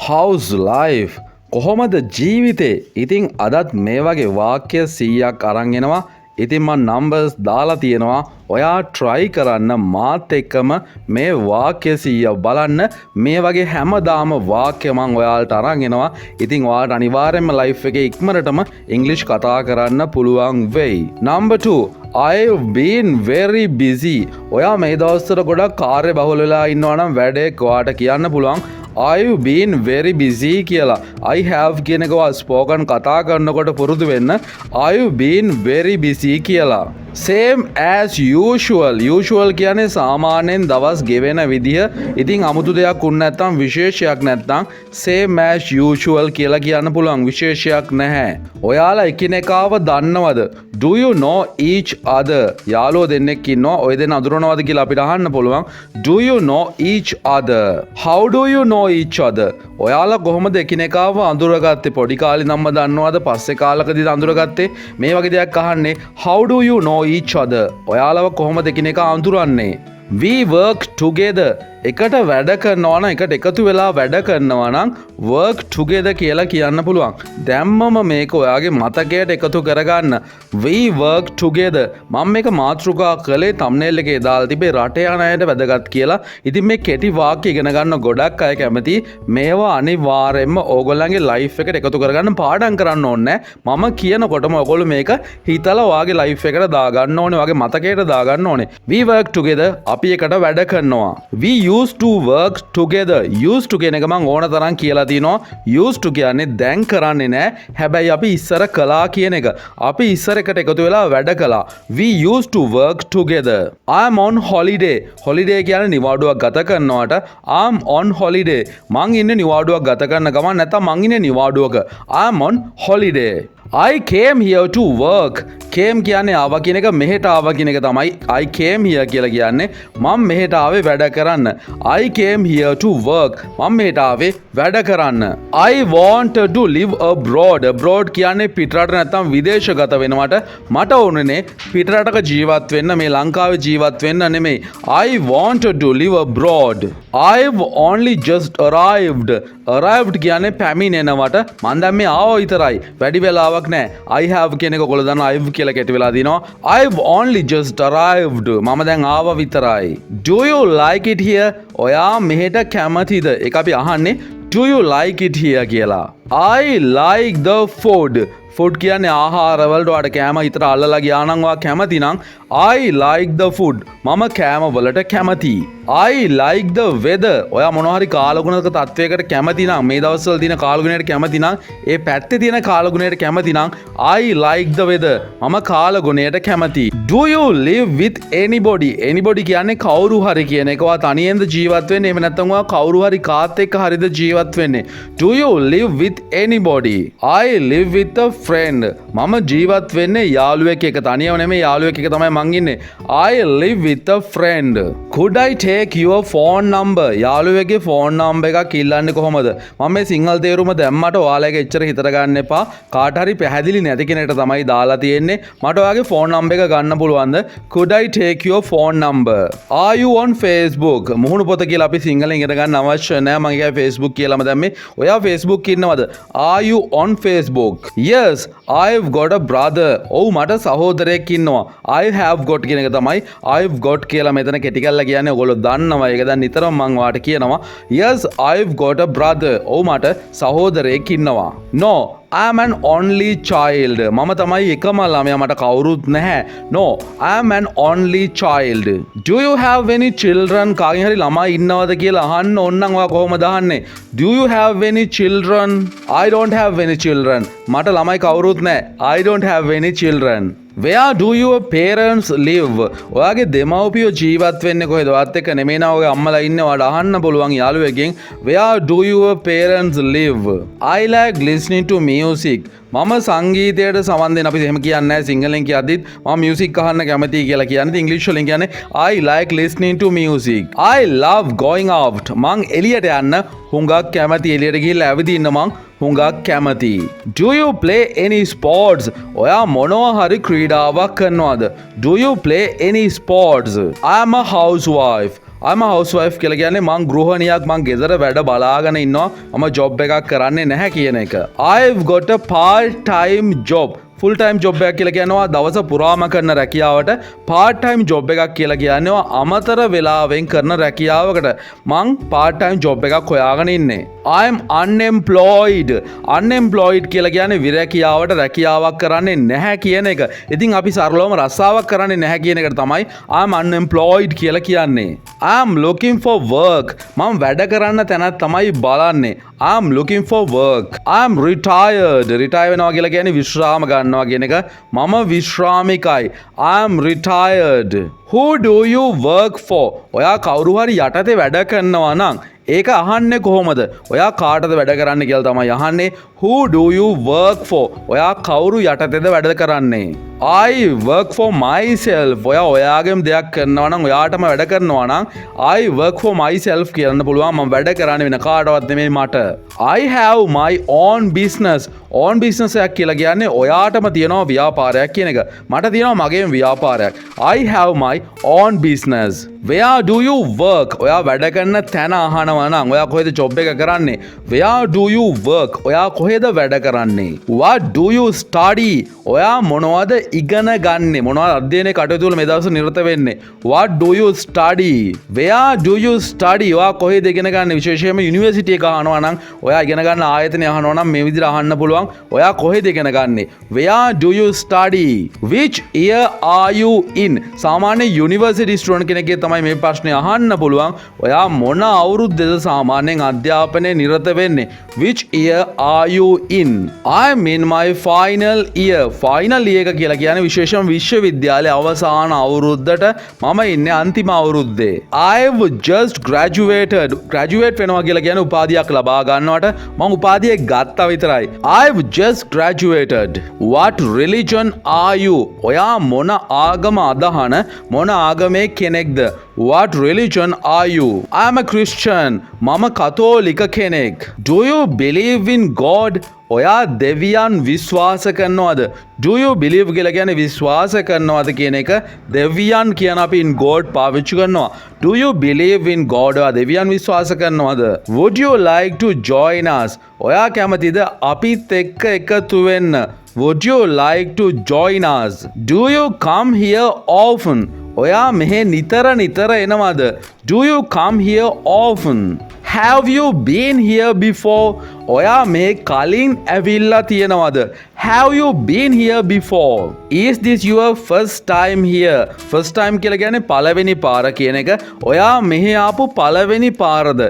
How's life? කොහොමද ජීවිතේ? ඉතින් අදත් මේ වගේ වාක්‍ය 100ක් අරන් එනවා. ඉතින් මම නම්බර්ස් දාලා තියෙනවා. ඔයා try කරන්න මාත් එක්කම මේ වාක්‍ය 100 බලන්න. මේ වගේ හැමදාම වාක්‍ය මම ඔයාලට අරන් එනවා. ඉතින් ඔයාලට අනිවාර්යයෙන්ම life එකේ ඉක්මනටම English කතා කරන්න පුළුවන් වෙයි. Number 2, I've been very busy. ඔයා මේ දවස්වල ගොඩක් කාර්යබහුල වෙලා ඉන්නවා නම් වැඩේ ඔයාට කියන්න පුළුවන්. I've been very busy කියලා. I have කියන එක ස්පෝකන් කතා කරනකොට පුරුදු වෙන්න. I've been very busy කියලා. Same as usual. Usual කියන්නේ සාමාන්‍යයෙන් දවස් ගෙවෙන විදිය. ඉතින් 아무තු දෙයක් උන් නැත්නම් විශේෂයක් නැත්නම් same as usual කියලා කියන්න පුළුවන්. විශේෂයක් නැහැ. ඔයාලා එකිනෙකාව දන්නවද? Do you know each other? යාළුවෝ දෙන්නෙක් ඉන්නවා. ඔය දෙන්න අඳුරනවද කියලා අපිට අහන්න පුළුවන්. Do you know each other? How do you know each other? ඔයාලා කොහොමද එකිනෙකාව අඳුරගත්තේ? පොඩි කාලේ නම් දන්නවද? පස්සේ කාලකදී අඳුරගත්තේ? මේ වගේ දෙයක් අහන්නේ. How do you know each other? ඔයාලව කොහොමද එකිනෙකා අඳුරන්නේ? We work together. එකට වැඩ කරනවා නම් එකට එකතු වෙලා වැඩ කරනවා නම් work together කියලා කියන්න පුළුවන්. දැම්මම මේක ඔයාගේ මතකයට එකතු කරගන්න. We work together. මම මේක මාතෘකා කළේ thumbnail එකේ දාලා තිබේ රටේ යන අයට වැදගත් කියලා. ඉතින් මේ කෙටි වාක්‍ය ඉගෙන ගන්න ගොඩක් අය කැමති. මේවා අනිවාර්යයෙන්ම ඕගොල්ලන්ගේ life එකට එකතු කරගන්න පාඩම් කරන්න ඕනේ. මම කියනකොටම ඔයගොල්ලෝ මේක හිතලා ඔයාගේ life එකට දාගන්න ඕනේ. ඔයාගේ මතකයට දාගන්න ඕනේ. We work together. අපි එකට වැඩ කරනවා. We used to work together. Used to කියන එක මම ඕන තරම් කියලා තිනවා. Used to කියන්නේ දැන් කරන්නේ නැහැ. හැබැයි අපි ඉස්සර කළා කියන එක. අපි ඉස්සර එකට එකතු වෙලා වැඩ කළා. We used to work together. I'm on holiday. Holiday කියන්නේ නිවාඩුවක් ගත කරනවට I'm on holiday. මං ඉන්නේ නිවාඩුවක් ගත කරන ගමන් නැත්නම් මං ඉන්නේ නිවාඩුවක. I'm on holiday. I came here to work. Came කියන්නේ ආවා කියන එක මෙහෙට ආවා කියන එක තමයි I came here කියලා කියන්නේ. මම මෙහෙට ආවේ වැඩ කරන්න. I came here to work. මම මෙහෙට ආවේ වැඩ කරන්න. I want to live abroad. Abroad කියන්නේ පිටරට නැත්නම් විදේශගත වෙනවට මට ඕනේ පිටරටක ජීවත් වෙන්න, මේ ලංකාවේ ජීවත් වෙන්න නෙමෙයි. I want to live abroad. I've only just arrived. Arrived කියන්නේ පැමිණෙනවට මම දැන් මේ ආවා විතරයි. වැඩි වෙලාවක් නෑ. I have කියන එක ඔයගොල්ලෝ දන්නවා I've කියලා කෙටි වෙලා දිනවා. I've only just arrived. මම දැන් ආවා විතරයි. Do you like it here? ඔයා මෙහෙට කැමතිද? ඒක අපි අහන්නේ Do you like it here කියලා. I like the food. food කියන්නේ ආහාර වලට ඔයාට කෑම හිතට අල්ලලා ගියා නම් ඔයා කැමති නම් I like the food. මම කෑම වලට කැමතියි. I like the weather. ඔයා මොනවා හරි කාලගුණක තත්වයකට කැමති නම් මේ දවස්වල තියෙන කාලගුණයට කැමති නම් ඒ පැත්තේ තියෙන කාලගුණයට කැමති නම් I like the weather. මම කාලගුණයට කැමතියි. Do you live with anybody? Anybody කියන්නේ කවුරු හරි කියන එක. ඔයා තනියෙන්ද ජීවත් වෙන්නේ? එහෙම නැත්නම් ඔයා කවුරු හරි කාත් එක්ක හරිද ජීවත් වෙන්නේ? Do you live with anybody? I live with a friend. මම ජීවත් වෙන්නේ යාළුවෙක් එක්ක. තනියම නෙමෙයි යාළුවෙක් එක්ක තමයි මං ඉන්නේ. I live with a friend. Could I take your phone number? යාළුවෙක්ගේ phone number එකක් ඉල්ලන්නේ කොහොමද? මම මේ සිංහල තේරුම දැම්මට ඔයාලගේ එච්චර හිතට ගන්න එපා. කාට හරි පැහැදිලි නැති කෙනෙක්ට තමයි දාලා තියෙන්නේ. මට ඔයාගේ phone number එක ගන්න පුළුවන්ද? Could I take your phone number? Are you on Facebook? මුහුණු පොත කියලා අපි සිංහලෙන් ඉගෙන ගන්න අවශ්‍ය නැහැ. මම කියයි Facebook කියලාම දැම්මේ. ඔයා Facebook ඉන්නවද? Are you on Facebook? Yes, I've got a brother. ඔව් මට සහෝදරයෙක් ඉන්නවා. I have got කියන එක තමයි I've got කියලා මෙතන කෙටි කරලා කියන්නේ. ඔයගොල්ලෝ දන්නවා. ඒක දැන් නිතරම මම ඔයාලට කියනවා. Yes, I've got a brother. ඔව් මට සහෝදරයෙක් ඉන්නවා. No, I'm an only child. මම තමයි එකම ළමයා. මට කවුරුත් නැහැ. No, I'm an only child. Do you have any children? කාගෙන් හරි ළමයි ඉන්නවද කියලා අහන්න ඕන නම් ඔයා කොහොමද අහන්නේ? Do you have any children? I don't have any children. මට ළමයි කවුරුත් නැහැ. I don't have any children. Where do your parents live? ඔයාගේ දෙමව්පියෝ ජීවත් වෙන්නේ කොහෙද? ඔයත් එක්ක නෙමෙයි නා ඔය අම්මලා ඉන්නේ. ඔයාට අහන්න පුළුවන් යාළුවෙක්ගෙන් Where do your parents live? I like listening to music. මම සංගීතයට සමන් දෙන අපි එහෙම කියන්නේ නැහැ සිංහලෙන් කියද්දිත් මම මියුසික් අහන්න කැමතියි කියලා කියන්නේ. ඉංග්‍රීසි වලින් කියන්නේ I like listening to music. I love going out. මං එළියට යන්න හුඟක් කැමති. එළියට ගිහිල්ලා ඇවිදින්න මං හුඟක් කැමති. Do you play any sports? ඔයා මොනවා හරි ක්‍රීඩාවක් කරනවද? Do you play any sports? I am a housewife. I'm a housewife කියලා කියන්නේ මං ගෘහණියක් මං ගෙදර වැඩ බලාගෙන ඉන්නවා මම ජොබ් එකක් කරන්නේ නැහැ කියන එක. I've got a part time job. Full time job එකක් කියලා කියනවා දවස පුරාම කරන රැකියාවට. පාර්ට් ටයිම් ජොබ් එකක් කියලා කියනවා අමතර වෙලාවෙන් කරන රැකියාවකට. මං පාර්ට් ටයිම් ජොබ් එකක් හොයාගෙන ඉන්නේ. I'm unemployed. unemployed කියලා කියන්නේ විරැකියාවට රැකියාවක් කරන්නේ නැහැ කියන එක. ඉතින් අපි සරලවම රස්සාවක් කරන්නේ නැහැ කියන එකට තමයි I'm unemployed කියලා කියන්නේ. I'm looking for work. මම වැඩ කරන්න තැනක් තමයි බලන්නේ. I'm looking for work. I'm retired. retire වෙනවා කියලා කියන්නේ විශ්‍රාම ගන්නවා කියන එක. මම විශ්‍රාමිකයි. I'm retired. Who do you work for? ඔයා කවුරු හරි යටතේ වැඩ කරනවා නම් ඒක අහන්නේ කොහොමද? ඔයා කාටද වැඩ කරන්නේ කියලා තමයි අහන්නේ. Who do you work for? ඔයා කවුරු යටතේද වැඩ කරන්නේ? I work for myself. ඔයාගෙම දෙයක් කරනවා නම් ඔයාටම වැඩ කරනවා නම් I work for myself කියන්න පුළුවන්. මම වැඩ කරන්නේ වෙන කාටවත් නෙමෙයි මට. I have my own business. own business එකක් කියලා කියන්නේ ඔයාටම තියෙනවා ව්‍යාපාරයක් කියන එක. මට තියෙනවා මගේම ව්‍යාපාරයක්. I have my own business. Where do you work? ඔයා වැඩ කරන තැන අහනවා නම් ඔයා කොහෙද ජොබ් එක කරන්නේ? Where do you work? ඔයා කොහෙද වැඩ කරන්නේ? What do you study? ඔයා මොනවද ඉගෙන ගන්නේ? මොනවද අධ්‍යයනයේ කටයුතු වල මේ දවස්වල නිරත වෙන්නේ? What do you study? Where do you study? ඔයා කොහෙද ඉගෙන ගන්නේ? විශේෂයෙන්ම යුනිවර්සිටි එක අහනවා නම් ඔයා ඉගෙන ගන්න ආයතනය අහනවා නම් මේ විදිහට අහන්න පුළුවන්. ඔයා කොහෙද ඉගෙන ගන්නේ? Where do you study? Which year are you in? සාමාන්‍ය යුනිවර්සිටි ස්ටුඩන්ට් කෙනෙක්ගේ තමයි මේ ප්‍රශ්නේ අහන්න පුළුවන්. ඔයා මොන අවුරුද්දේද සාමාන්‍යයෙන් අධ්‍යාපනයේ නිරත වෙන්නේ? Which year are you in? I'm in my final year. final year එක කියලා කියන්නේ විශේෂම විශ්වවිද්‍යාලයේ අවසාන අවුරුද්දට මම ඉන්නේ අන්තිම අවුරුද්දේ. I've just graduated. graduate වෙනවා කියලා කියන්නේ උපාධියක් ලබා ගන්නවට මම උපාධිය ගත්තා විතරයි. I've just graduated. What religion are you? ඔයා මොන ආගම අදහන මොන ආගමේ කෙනෙක්ද? What religion are you? I'm a Christian. මම කතෝලික කෙනෙක්. Do you believe in God? ඔයා දෙවියන් විශ්වාස කරනවද? Do you believe කියලා කියන්නේ විශ්වාස කරනවද කියන එක. දෙවියන් කියන අපි in God පාවිච්චි කරනවා. Do you believe in God? ඔයා දෙවියන් විශ්වාස කරනවද? Would you like to join us? ඔයා කැමතිද අපිත් එක්ක එකතු වෙන්න? Would you like to join us? Do you come here often? ඔයා මෙහෙ නිතර එනවද? Do you come here often? Have you been here before? ඔයා මේ කලින් ඇවිල්ලා තියෙනවද? Have you been here before? Is this your first time here? First time කියලා කියන්නේ පළවෙනි පාර කියන එක. ඔයා මෙහෙ ආපු පළවෙනි පාරද?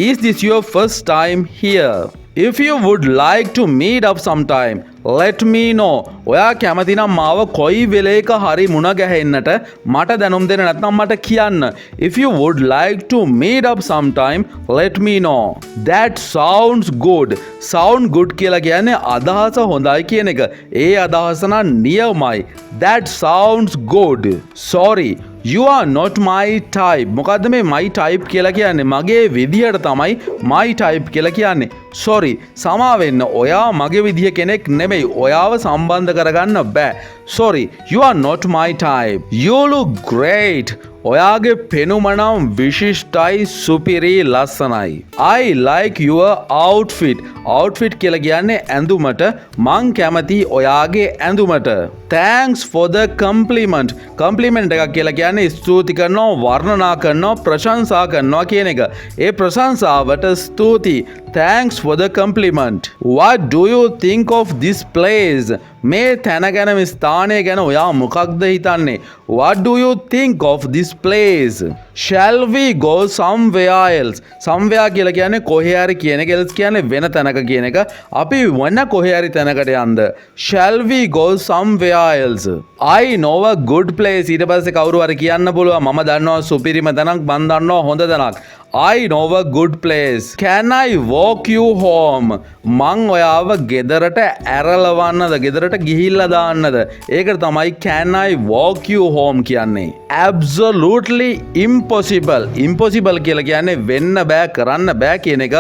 Is this your first time here? If you would like to meet up sometime, let me know. ඔයා කැමති නම් මාව කොයි වෙලේක හරි මුණ ගැහෙන්නට මට දැනුම් දෙන්න නැත්නම් මට කියන්න. If you would like to meet up sometime, let me know. That sounds good. Sound good කියලා කියන්නේ අදහස හොඳයි කියන එක. ඒ අදහස නම් නියමයි. That sounds good. Sorry. You are not my type. මොකද්ද මේ my type කියලා කියන්නේ? මගේ විදියට තමයි my type කියලා කියන්නේ. Sorry. සමා වෙන්න. ඔයා මගේ විදිය කෙනෙක් නෙමෙයි. ඔයාව සම්බන්ධ කරගන්න බෑ. Sorry. You are not my type. You look great. ඔයාගේ පෙනුම නම් විශිෂ්ටයි සුපිරි ලස්සනයි. I like your outfit. outfit කියලා කියන්නේ ඇඳුමට. මං කැමති ඔයාගේ ඇඳුමට. Thanks for the compliment. compliment එකක් කියලා කියන්නේ ස්තුති කරනවා, වර්ණනා කරනවා, ප්‍රශංසා කරනවා කියන එක. ඒ ප්‍රශංසාවට ස්තුති. Thanks for the compliment. What do you think of this place? මේ තැන ගැන මේ ස්ථානය ගැන ඔයා මොකක්ද හිතන්නේ? What do you think of this place? Shall we go somewhere else? somewhere කියලා කියන්නේ කොහේ හරි කියන එක. else කියන්නේ වෙන තැනක කියන එක. අපි වෙන කොහේ හරි තැනකට යන්න. Shall we go somewhere else? I know a good place. ඊට පස්සේ කවුරු හරි කියන්න පුළුවන් මම දන්නවා සුපිරිම තැනක්, මම දන්නවා හොඳ තැනක්. I know a good place. Can I walk you home? මං ඔයාව ගෙදරට ඇරලවන්නද? ගෙදරට ගිහිල්ලා දාන්නද? ඒකට තමයි can I walk you home කියන්නේ. Absolutely impossible. impossible කියලා කියන්නේ වෙන්න බෑ, කරන්න බෑ කියන එක.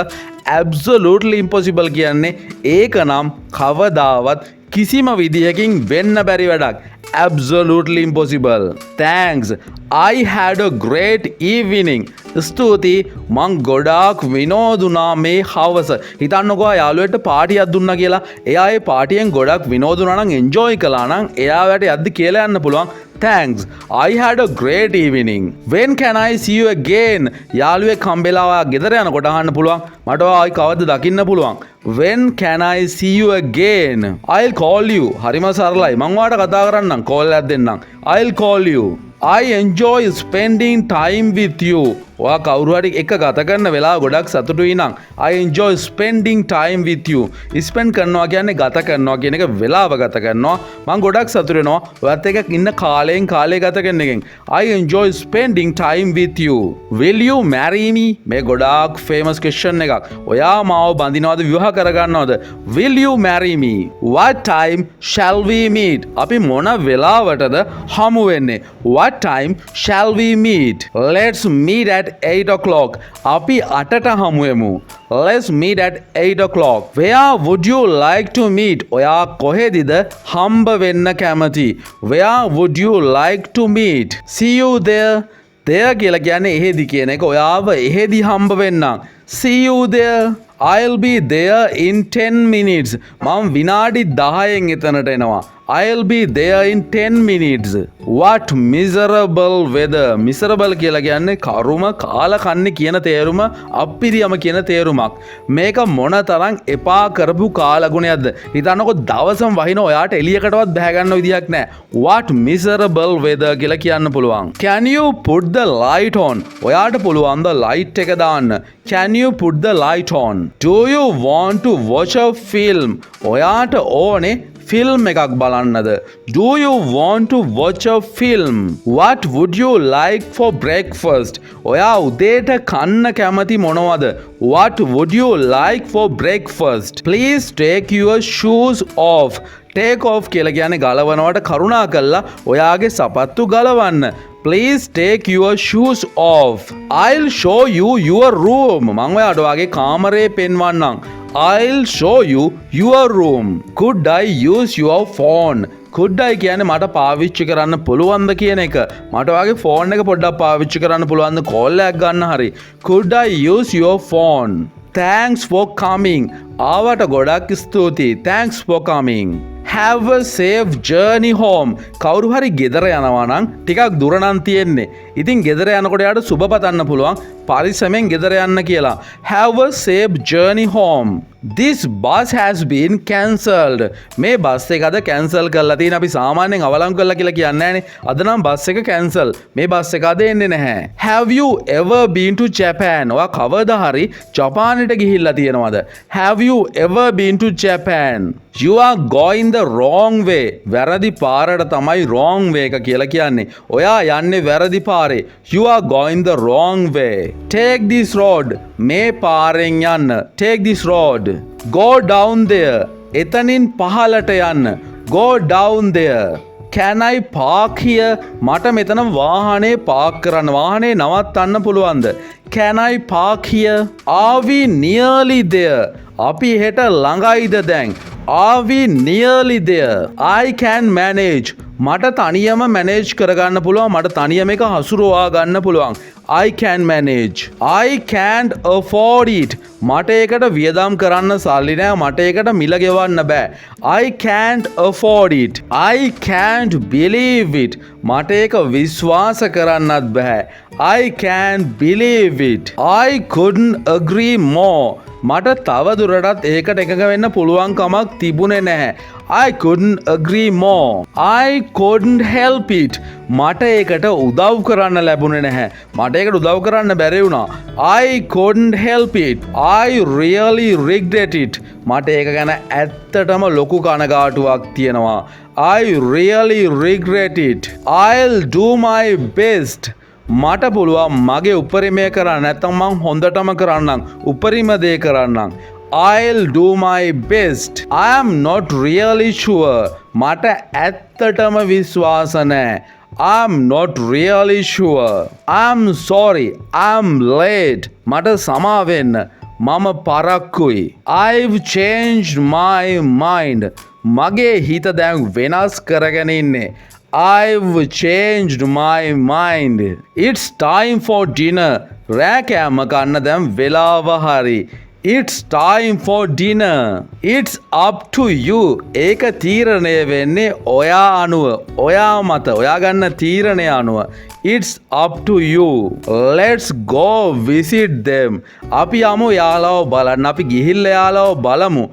Absolutely impossible කියන්නේ ඒක නම් කවදාවත් කිසිම විදියකින් වෙන්න බැරි වැඩක්. absolutely impossible. Thanks. I had a great evening. ස්තුතියි මං ගොඩාක් විනෝදුනා මේ හවස. හිතන්නකෝ යාළුවෙක්ට පාටියක් දුන්නා කියලා. එයා ඒ පාටියෙන් ගොඩක් විනෝදුනා නම් එන්ජොයි කළා නම් එයාට යද්දි කියලා යන්න පුළුවන්. Thanks. I had a great evening. When can I see you again? යාළුවෙක් හම්බෙලා ඔයා ගෙදර යනකොට අහන්න පුළුවන්. මට ඔයා ආයි කවද්ද දකින්න පුළුවන්. When can I see you again? I'll call you. හරිම සරලයි. මං ඔයාට කතා කරන්නම්. කෝල් එකක් දෙන්නම්. I'll call you. I enjoy spending time with you. ඔයා කවුරු හරි එක්ක ගත කරන වෙලාව ගොඩක් සතුටුයි නම් I enjoy spending time with you. spend කරනවා කියන්නේ ගත කරනවා කියන එක වෙලාව ගත කරනවා. මම ගොඩක් සතුටු වෙනවා ඔයත් එක්ක ඉන්න කාලයෙන් කාලය ගත කරන එකෙන්. I enjoy spending time with you. Will you marry me? මේ ගොඩාක් famous question එකක්. ඔයා මාව බඳිනවද විවාහ කරගන්නවද? Will you marry me? What time shall we meet? අපි මොන වෙලාවටද හමු වෙන්නේ? What time shall we meet? Let's meet at 8 o'clock. අපි 8ට හමු වෙමු. Let's meet at 8 o'clock. Where would you like to meet? ඔයා කොහෙදද හම්බ වෙන්න කැමති? Where would you like to meet? See you there. There කියලා කියන්නේ එහෙදි කියන එක. ඔයාව එහෙදි හම්බ වෙන්නම්. See you there. I'll be there in 10 minutes. මම විනාඩි 10න් එතනට එනවා. I'll be there in 10 minutes. What miserable weather. Miserable කියලා කියන්නේ කරුම කාලකන්ණි කියන තේරුම අප්පිරියම කියන තේරුමක්. මේක මොන තරම් එපා කරපු කාලගුණයක්ද. හිතන්නකො දවසම වහින ඔයාට එළියකටවත් බහැ ගන්න විදියක් නැහැ. What miserable weather කියලා කියන්න පුළුවන්. Can you put the light on? ඔයාට පුළුවන් ද light එක දාන්න. Can you put the light on? Do you want to watch a film? ඔයාට ඕනේ ෆිල්ම් එකක් බලන්නද? Do you want to watch a film? What would you like for breakfast? ඔයා උදේට කන්න කැමති මොනවද? What would you like for breakfast? Please take your shoes off. Take off කියලා කියන්නේ ගලවනවට කරුණා කළා ඔයාගේ සපත්තු ගලවන්න. Please take your shoes off. I'll show you your room. මම ඔයාට ඔයාගේ කාමරේ පෙන්වන්නම්. I'll show you your room. Could I use your phone? Could I කියන්නේ මට පාවිච්චි කරන්න පුළුවන්ද කියන එක. මට ඔයාගේ ෆෝන් එක පොඩ්ඩක් පාවිච්චි කරන්න පුළුවන්ද කෝල් එකක් ගන්න හරි. Could I use your phone? Thanks for coming. ආවට ගොඩක් ස්තුතියි. Thanks for coming. Have a safe journey home. කවුරු හරි ගෙදර යනවා නම් ටිකක් දුර නම් තියෙන්නේ. ඉතින් ගෙදර යනකොට යාට සුබ පතන්න පුළුවන් පරිස්සමෙන් ගෙදර යන්න කියලා. Have a safe journey home. This bus has been cancelled. මේ බස් එක අද කැන්සල් කරලා තියෙන. අපි සාමාන්‍යයෙන් අවලංගු කරලා කියලා කියන්නේ නැහනේ. අද නම් බස් එක කැන්සල්. මේ බස් එක අද එන්නේ නැහැ. Have you ever been to Japan? ඔයා කවදා හරි ජපානයට ගිහිල්ලා තියෙනවද? Have you ever been to Japan? You are going the wrong way. වැරදි පාරට තමයි wrong way එක කියලා කියන්නේ. ඔයා යන්නේ වැරදි පාරේ. You are going the wrong way. Take this road. මේ පාරෙන් යන්න. Take this road. Go down there. එතනින් පහළට යන්න. Go down there. Can I park here? මට මෙතන වාහනේ පාක් කරන්න. වාහනේ නවත්තන්න පුළුවන්ද? Can I park here? Are we nearly there? අපි හෙට ළඟයිද දැන්? Are we nearly there? I can manage. මට තනියම මැනේජ් කරගන්න පුළුවන්. මට තනියම එක හසුරුවා ගන්න පුළුවන්. I can manage. I can't afford it. මට ඒකට වියදම් කරන්න සල්ලි නෑ. මට ඒකට මිල ගෙවන්න බෑ. I can't afford it. I can't believe it. මට ඒක විශ්වාස කරන්නත් බෑ. I can't believe it. I couldn't agree more. මට තව දුරටත් ඒකට එකඟ වෙන්න පුළුවන් කමක් තිබුණේ නැහැ. I couldn't agree more. I couldn't help it. මට ඒකට උදව් කරන්න ලැබුණේ නැහැ. මට ඒකට උදව් කරන්න බැරි වුණා. I couldn't help it. I really regret it. මට ඒක ගැන ඇත්තටම ලොකු කනගාටුවක් තියෙනවා. I really regret it. I'll do my best. මට පුළුවන් මගේ උපරිමය කරන්න. නැත්නම් මං හොඳටම කරන්නම්. උපරිම දේ කරන්නම්. I'll do my best. I am not really sure. මට ඇත්තටම විශ්වාස නැහැ. I'm not really sure. I'm sorry. I'm late. මට සමා වෙන්න. මම පරක්කුයි. I've changed my mind. මගේ හිත දැන් වෙනස් කරගෙන ඉන්නේ. I've changed my mind. It's time for dinner. රෑ කෑම කන්න දැන් වෙලාව හරි. It's time for dinner. It's up to you. ඒක තීරණය වෙන්නේ ඔයා අනුව. ඔයා මත ඔයා ගන්න තීරණය අනුව. It's up to you. Let's go visit them. අපි යමු යාළුවෝ බලන්න. අපි ගිහිල්ලා යාළුවෝ බලමු.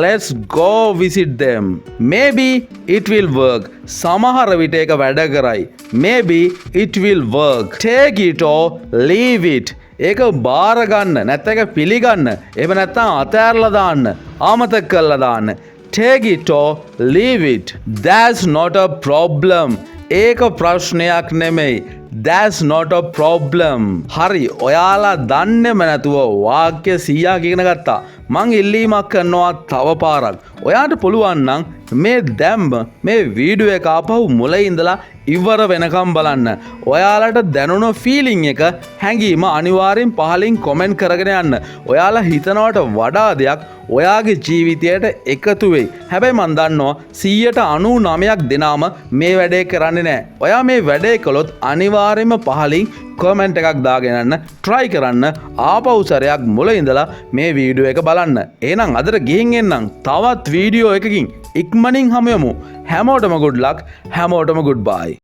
Let's go visit them. Maybe it will work. සමහර විට ඒක වැඩ කරයි. Maybe it will work. Take it or leave it. ඒක බාර ගන්න නැත්නම් ඒක පිළිගන්න. එහෙම නැත්නම් අතෑරලා දාන්න. ආමතක කරලා දාන්න. Take it or leave it. That's not a problem. ඒක ප්‍රශ්නයක් නෙමෙයි. That's not a problem. හරි ඔයාලා දන්නේම නැතුව වාක්‍ය 100ක් ඉගෙන ගත්තා. මං ඉල්ලීමක් කරනවා තව පාරක්. ඔයාට පුළුවන් නම් මේ දැම්ම මේ වීඩියෝ එක ආපහු මුල ඉඳලා ඉවර වෙනකම් බලන්න. ඔයාලට දැනුණ ෆීලිං එක හැඟීම අනිවාර්යෙන් පහලින් කොමෙන්ට් කරගෙන යන්න. ඔයාලා හිතනවට වඩා දෙයක් ඔයාගේ ජීවිතයට එකතු වෙයි. හැබැයි මන් දන්නවා 99%ක් දෙනාම මේ වැඩේ කරන්නේ නැහැ. ඔයා මේ වැඩේ කළොත් අනිවාර්යෙන්ම පහලින් කමෙන්ට් එකක් දාගෙන යන්න try කරන්න. ආපහු සැරයක් මුල ඉඳලා මේ වීඩියෝ එක බලන්න. එහෙනම් අදට ගිහින් එන්නම් තවත් වීඩියෝ එකකින් ඉක්මනින් හමු යමු. හැමෝටම good luck. හැමෝටම goodbye.